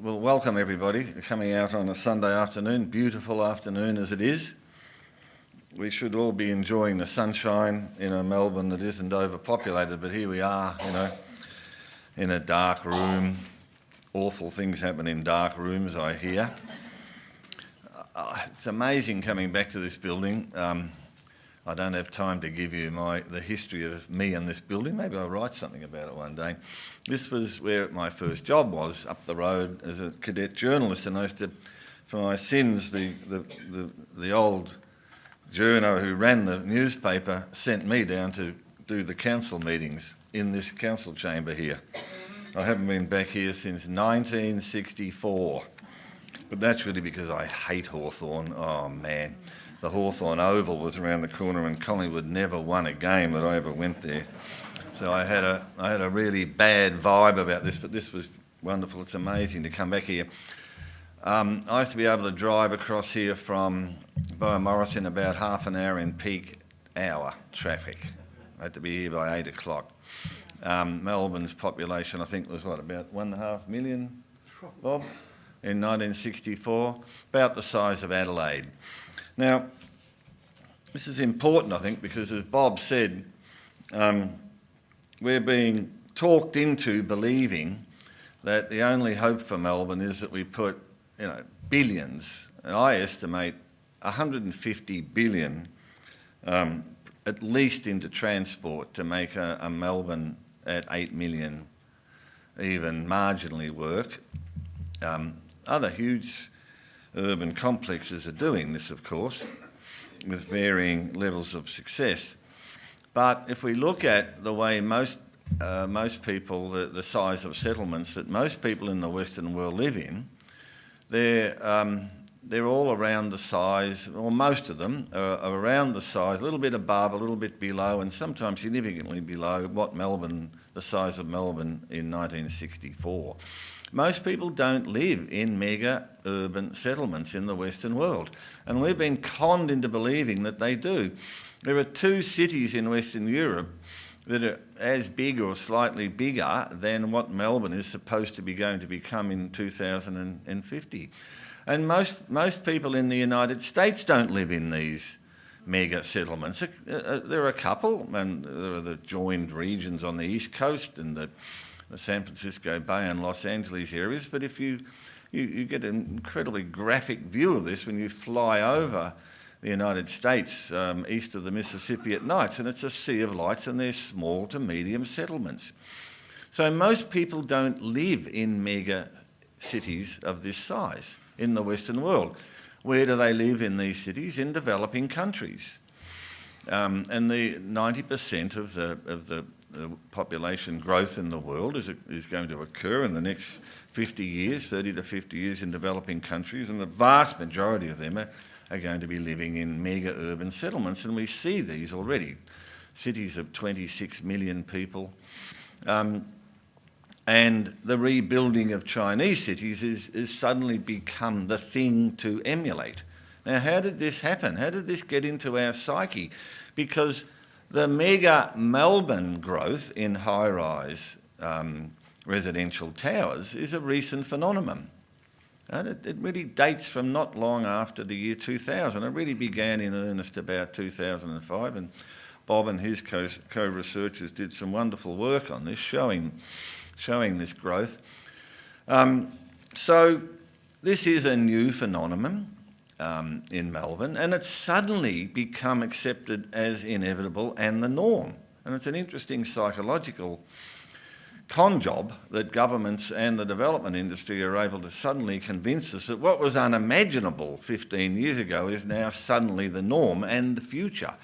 Well, welcome everybody coming out on a Sunday afternoon, beautiful afternoon as it is. We should all be enjoying the sunshine in a Melbourne that isn't overpopulated, but here we are, in a dark room. Awful things happen in dark rooms, I hear. It's amazing coming back to this building. I don't have time to give you the history of me and this building. Maybe I'll write something about it one day. This was where my first job was, up the road as a cadet journalist, and I used to, for my sins, the old journo who ran the newspaper sent me down to do the council meetings in this council chamber here. I haven't been back here since 1964, but that's really because I hate Hawthorn. Oh man. The Hawthorn Oval was around the corner and Collingwood never won a game that I ever went there. So I had a really bad vibe about this, but this was wonderful. It's amazing to come back here. I used to be able to drive across here from Beaumaris in about half an hour in peak hour traffic. I had to be here by 8 o'clock. Melbourne's population, I think, was about 1.5 million, Bob, in 1964, about the size of Adelaide. Now, this is important, I think, because as Bob said, we're being talked into believing that the only hope for Melbourne is that we put, billions, and I estimate 150 billion at least into transport to make a Melbourne at 8 million even marginally work. Other huge urban complexes are doing this, of course, with varying levels of success. But if we look at the way most people, the size of settlements that most people in the Western world live in, they're all around the size, or most of them are around the size, a little bit above, a little bit below, and sometimes significantly below what the size of Melbourne in 1964. Most people don't live in mega urban settlements in the Western world, and we've been conned into believing that they do. There are 2 cities in Western Europe that are as big or slightly bigger than what Melbourne is supposed to be going to become in 2050. And most people in the United States don't live in these mega settlements. There are a couple, and there are the joined regions on the East Coast and the San Francisco Bay and Los Angeles areas, but if you get an incredibly graphic view of this when you fly over the United States east of the Mississippi at night, and it's a sea of lights, and they're small to medium settlements. So most people don't live in mega cities of this size in the Western world. Where do they live in these cities? In developing countries. And the 90% of the population growth in the world is going to occur in the next 50 years, 30 to 50 years in developing countries, and the vast majority of them are going to be living in mega urban settlements, and we see these already. Cities of 26 million people. And the rebuilding of Chinese cities is suddenly become the thing to emulate. Now, how did this happen? How did this get into our psyche? Because the mega Melbourne growth in high-rise residential towers is a recent phenomenon. And it really dates from not long after the year 2000. It really began in earnest about 2005, and Bob and his co-researchers did some wonderful work on this, showing this growth. So this is a new phenomenon in Melbourne, and it's suddenly become accepted as inevitable and the norm. And it's an interesting psychological con job that governments and the development industry are able to suddenly convince us that what was unimaginable 15 years ago is now suddenly the norm and the future.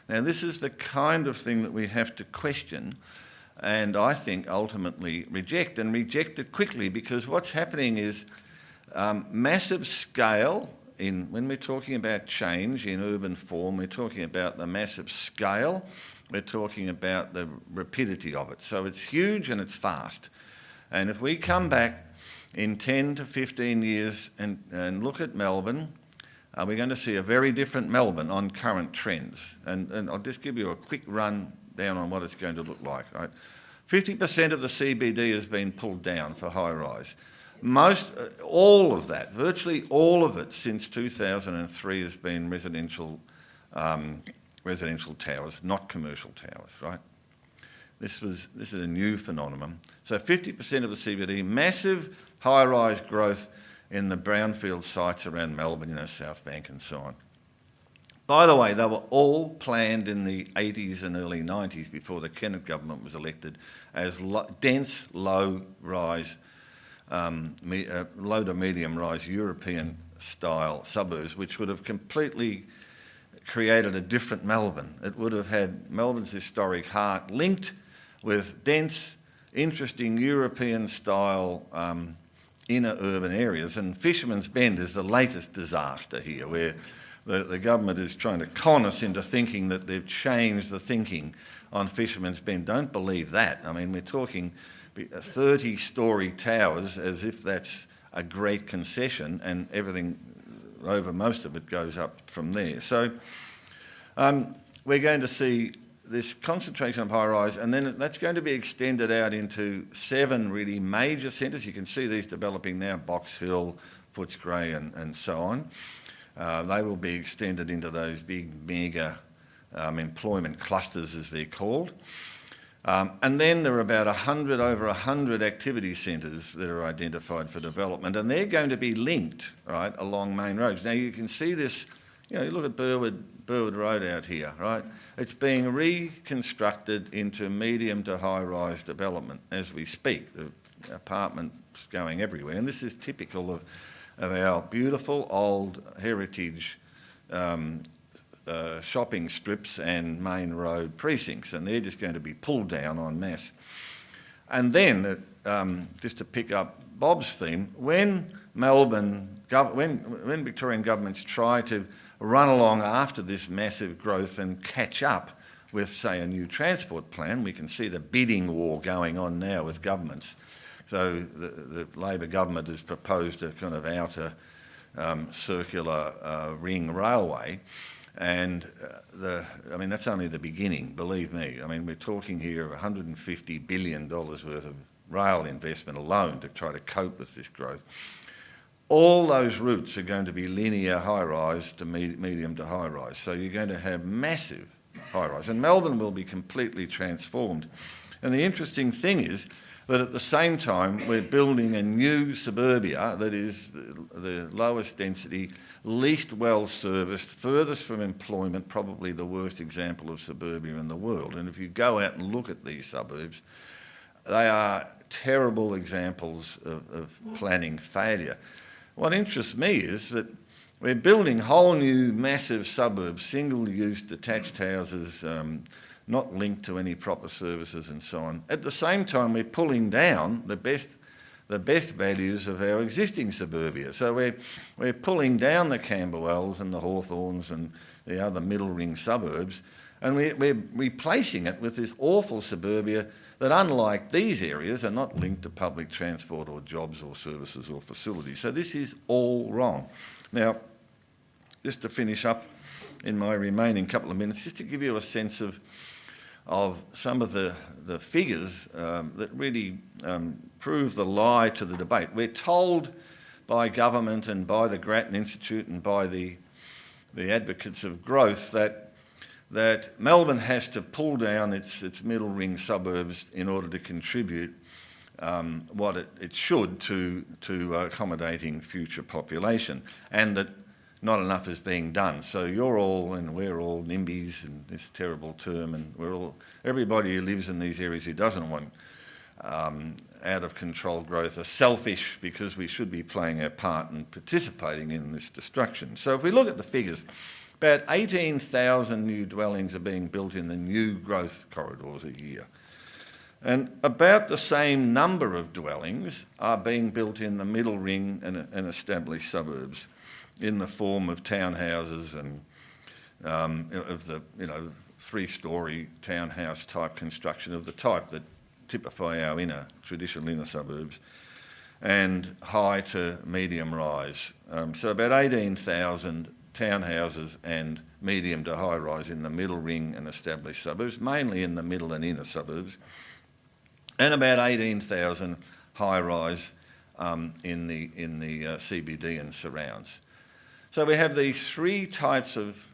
Now, this is the kind of thing that we have to question and I think ultimately reject it quickly, because what's happening is massive scale. When we're talking about change in urban form, we're talking about the massive scale, we're talking about the rapidity of it. So it's huge and it's fast. And if we come back in 10 to 15 years and look at Melbourne, we're going to see a very different Melbourne on current trends. And I'll just give you a quick run down on what it's going to look like. Right? 50% of the CBD has been pulled down for high rise. All of that, virtually all of it since 2003 has been residential towers, not commercial towers, right? This is a new phenomenon. So 50% of the CBD, massive high-rise growth in the brownfield sites around Melbourne, South Bank and so on. By the way, they were all planned in the 80s and early 90s before the Kennett government was elected as dense, low-rise, low to medium-rise European-style suburbs, which would have completely created a different Melbourne. It would have had Melbourne's historic heart linked with dense, interesting European-style inner urban areas. And Fisherman's Bend is the latest disaster here, where the government is trying to con us into thinking that they've changed the thinking on Fisherman's Bend. Don't believe that. I mean, we're talking 30-storey towers as if that's a great concession, and everything over most of it goes up from there. So we're going to see this concentration of high-rise, and then that's going to be extended out into 7 really major centres. You can see these developing now, Box Hill, Footscray and so on. They will be extended into those big mega employment clusters, as they're called. And then there are about over 100 activity centres that are identified for development, and they're going to be linked, right, along main roads. Now you can see this, you look at Burwood Road out here, right? It's being reconstructed into medium to high-rise development as we speak. The apartments going everywhere, and this is typical of our beautiful old heritage shopping strips and main road precincts, and they're just going to be pulled down en masse. And then, just to pick up Bob's theme, when Victorian governments try to run along after this massive growth and catch up with, say, a new transport plan, we can see the bidding war going on now with governments. So the Labor government has proposed a kind of outer circular ring railway. And that's only the beginning, believe me. I mean, we're talking here of $150 billion worth of rail investment alone to try to cope with this growth. All those routes are going to be linear high-rise to medium to high-rise. So you're going to have massive high-rise. And Melbourne will be completely transformed. And the interesting thing is that at the same time, we're building a new suburbia that is the lowest density, least well-serviced, furthest from employment, probably the worst example of suburbia in the world. And if you go out and look at these suburbs, they are terrible examples of planning failure. What interests me is that we're building whole new massive suburbs, single-use detached houses, not linked to any proper services and so on. At the same time, we're pulling down the best values of our existing suburbia. So we're pulling down the Camberwells and the Hawthorns and the other middle ring suburbs, and we're replacing it with this awful suburbia that, unlike these areas, are not linked to public transport or jobs or services or facilities. So this is all wrong. Now, just to finish up in my remaining couple of minutes, just to give you a sense of some of the figures that really prove the lie to the debate. We're told by government and by the Grattan Institute and by the advocates of growth that Melbourne has to pull down its middle ring suburbs in order to contribute what it should to accommodating future population, and that not enough is being done. So you're all, and we're all NIMBYs, and this terrible term, and everybody who lives in these areas who doesn't want out of control growth are selfish, because we should be playing our part and participating in this destruction. So if we look at the figures, about 18,000 new dwellings are being built in the new growth corridors a year. And about the same number of dwellings are being built in the middle ring and established suburbs in the form of townhouses and of the 3-storey townhouse type construction of the type that typify our traditional inner suburbs, and high to medium rise. So about 18,000 townhouses and medium to high rise in the middle ring and established suburbs, mainly in the middle and inner suburbs, and about 18,000 high rise in the CBD and surrounds. So we have these three types of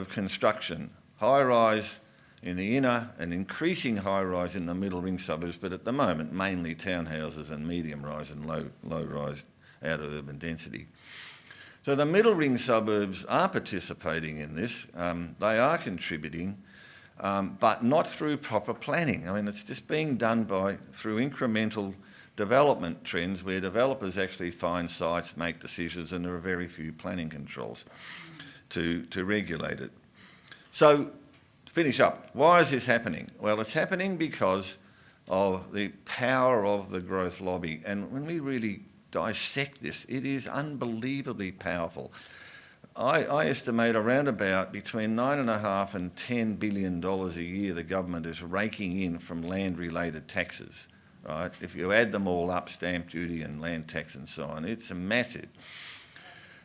construction: high-rise in the inner and increasing high-rise in the middle ring suburbs, but at the moment mainly townhouses and medium-rise and low-rise out of urban density. So the middle ring suburbs are participating in this. They are contributing, but not through proper planning. I mean, it's just being done through incremental development trends where developers actually find sites, make decisions, and there are very few planning controls to regulate it. So, to finish up, why is this happening? Well, it's happening because of the power of the growth lobby. And when we really dissect this, it is unbelievably powerful. I estimate around about between $9.5 and $10 billion a year the government is raking in from land-related taxes, right? If you add them all up, stamp duty and land tax and so on, it's massive.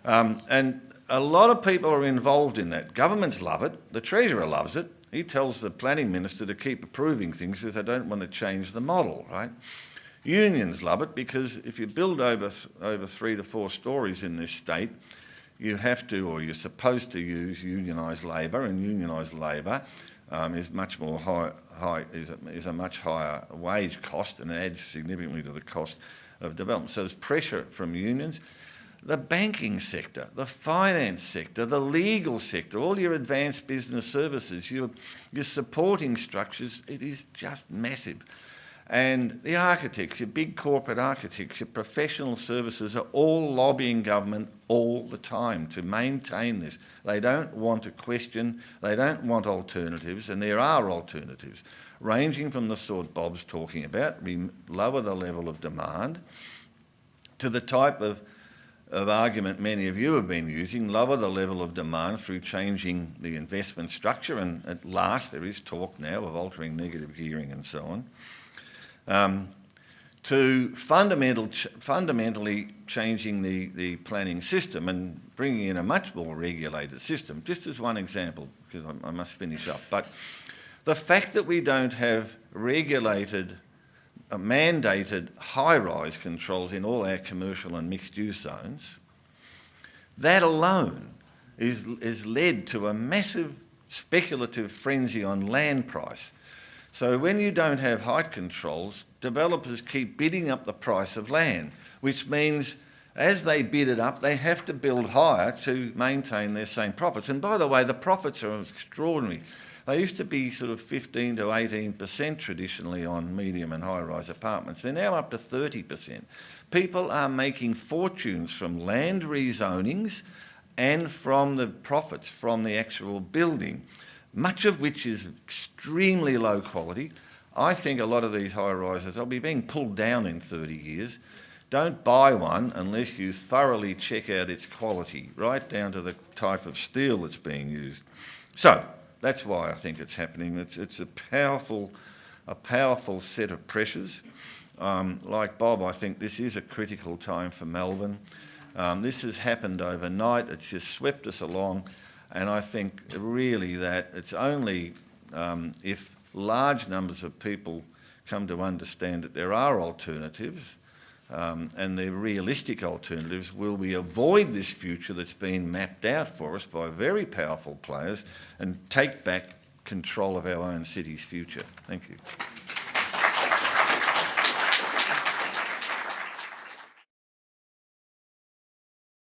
And a lot of people are involved in that. Governments love it. The Treasurer loves it. He tells the Planning Minister to keep approving things because they don't want to change the model, right? Unions love it because if you build over 3 to 4 stories in this state, you have to, or you're supposed to use unionised labour, and unionised labour is much more is a much higher wage cost and adds significantly to the cost of development. So there's pressure from unions. The banking sector, the finance sector, the legal sector, all your advanced business services, your supporting structures, it is just massive. And the architects, your big corporate architects, your professional services are all lobbying government all the time to maintain this. They don't want to question, they don't want alternatives, and there are alternatives, ranging from the sort Bob's talking about, we lower the level of demand, to the type of argument many of you have been using, lower the level of demand through changing the investment structure, and at last there is talk now of altering negative gearing and so on. To fundamentally changing the planning system and bringing in a much more regulated system, just as one example, because I must finish up. But the fact that we don't have regulated, mandated high-rise controls in all our commercial and mixed-use zones, that alone is led to a massive speculative frenzy on land price. So when you don't have height controls, developers keep bidding up the price of land, which means as they bid it up, they have to build higher to maintain their same profits. And by the way, the profits are extraordinary. They used to be sort of 15 to 18% traditionally on medium and high-rise apartments. They're now up to 30%. People are making fortunes from land rezonings and from the profits from the actual building, much of which is extremely low quality. I think a lot of these high-rises will be being pulled down in 30 years. Don't buy one unless you thoroughly check out its quality, right down to the type of steel that's being used. So that's why I think it's happening. It's a powerful set of pressures. Like Bob, I think this is a critical time for Melbourne. This has happened overnight. It's just swept us along. And I think really that it's only if large numbers of people come to understand that there are alternatives, and they're realistic alternatives, will we avoid this future that's been mapped out for us by very powerful players and take back control of our own city's future. Thank you.